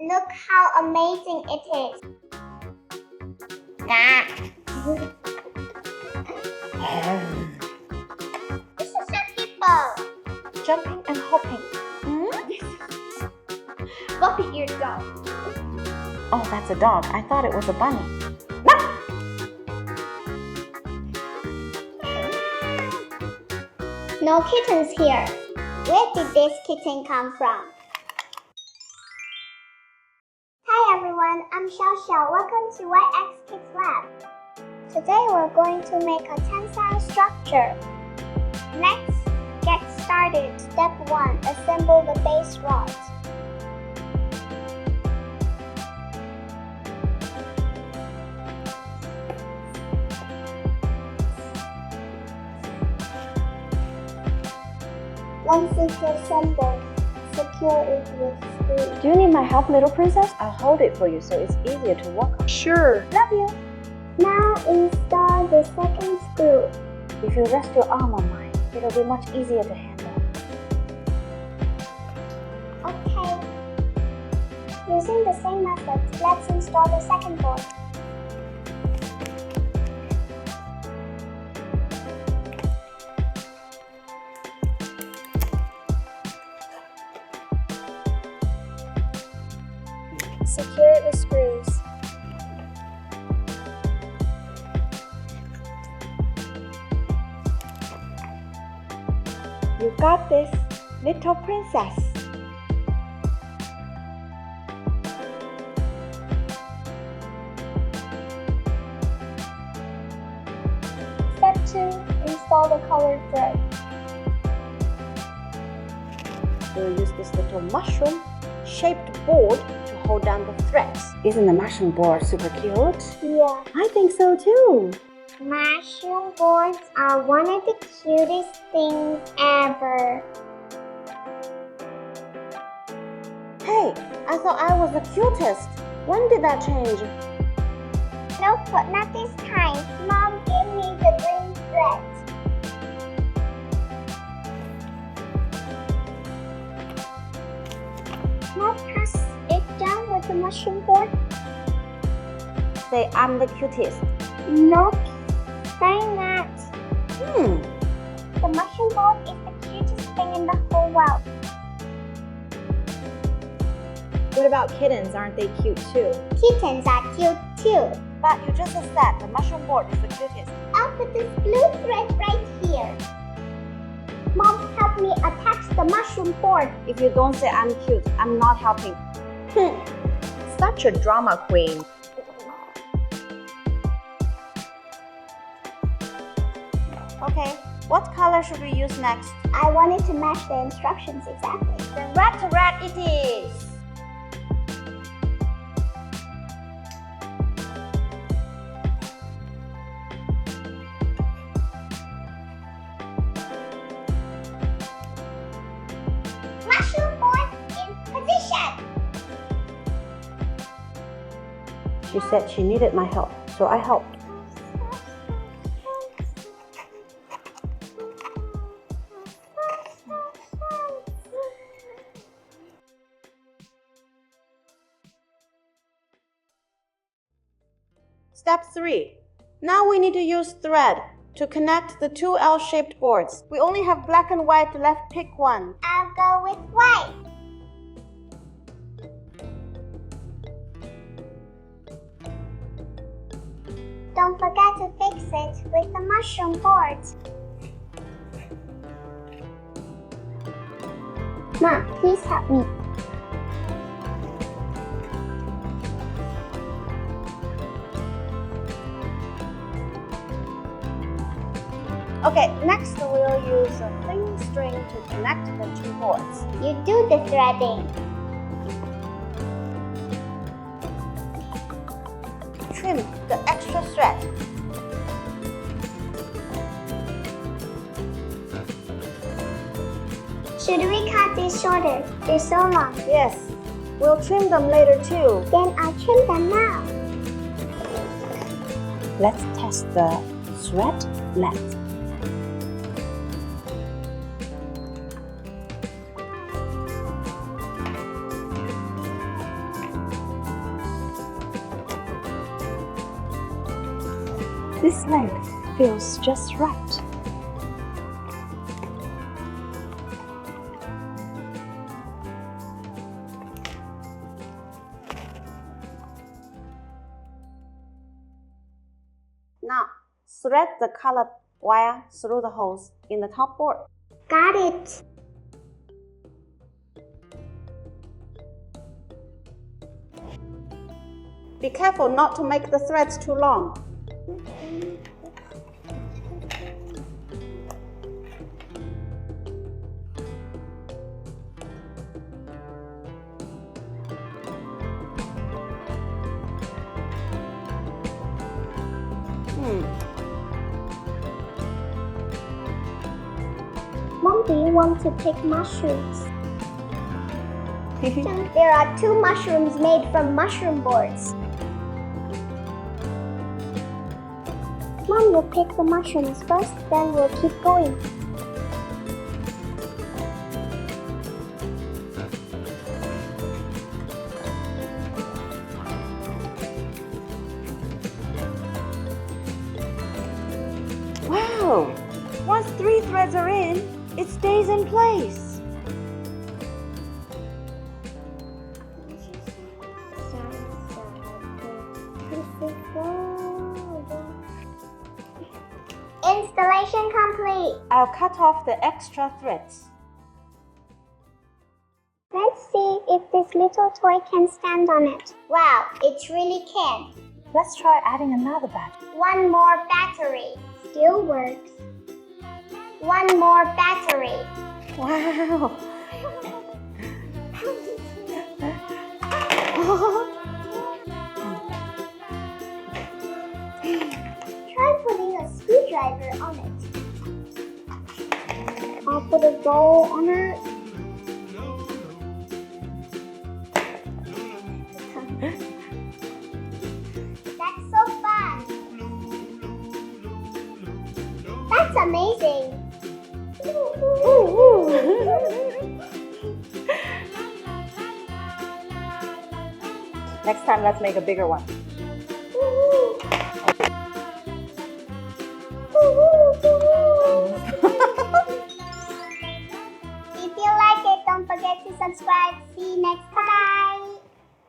Look how amazing it is. This is a hippo. Jumping and hopping. Floppy-eared dog. Oh, that's a dog. I thought it was a bunny. No kittens here. Where did this kitten come from? Hi everyone, I'm Xiao. Welcome to YX Kids Lab. Today we're going to make a tensile structure. Let's get started. Step 1. Assemble the base rods. Once it's assembled, secure it with screws. Do you need my help, little princess? I'll hold it for you so it's easier to walk on. Sure. Love you. Now install the second screw. If you rest your arm on mine, it'll be much easier to handle. Okay. Using the same method, let's install the second board. Secure it with screws. You got this, little princess. Step 2. Install the colored thread. We'll use this little mushroom-shaped board to hold down the threads. Isn't the mushroom board super cute? Yeah. I think so too. Mushroom boards are one of the cutest things ever. Hey, I thought I was the cutest. When did that change? Nope, but not this time. Mom gave me the green thread. Now press it down with the mushroom board. Say I'm the cutest. Nope, saying that. Hmm. The mushroom board is the cutest thing in the whole world. What about kittens? Aren't they cute too? Kittens are cute too. But you just said the mushroom board is the cutest. I'll put this blue thread right here. Mom, help me attach the mushroom board. If you don't say I'm cute, I'm not helping. Such a drama queen. Okay, what color should we use next? I wanted to match the instructions exactly. Then red to red it is. Mushroom board in position. She said she needed my help, so I helped. Step 3. Now we need to use thread to connect the two L-shaped boards. We only have black and white left. Pick one. I'll go with white. Don't forget to fix it with the mushroom board. Mom, please help me. Okay, next we'll use a thin string to connect the two boards. You do the threading. Trim the extra thread. Should we cut these shorter? They're so long. Yes, we'll trim them later too. Then I'll trim them now. Let's test the thread length. This length feels just right. Now, thread the colored wire through the holes in the top board. Got it. Be careful not to make the threads too long. Mom, do you want to pick mushrooms? There are 2 mushrooms made from mushroom boards. Mom will pick the mushrooms first, then we'll keep going. Wow! Once 3 threads are in, it stays in place. Installation complete. I'll cut off the extra threads. Let's see if this little toy can stand on it. Wow, it really can. Let's try adding another battery. 1 more battery. Still works. 1 more battery. Wow! Try putting a screwdriver on it. I'll put a bowl on it. That's so fun. That's amazing. Next time, let's make a bigger one.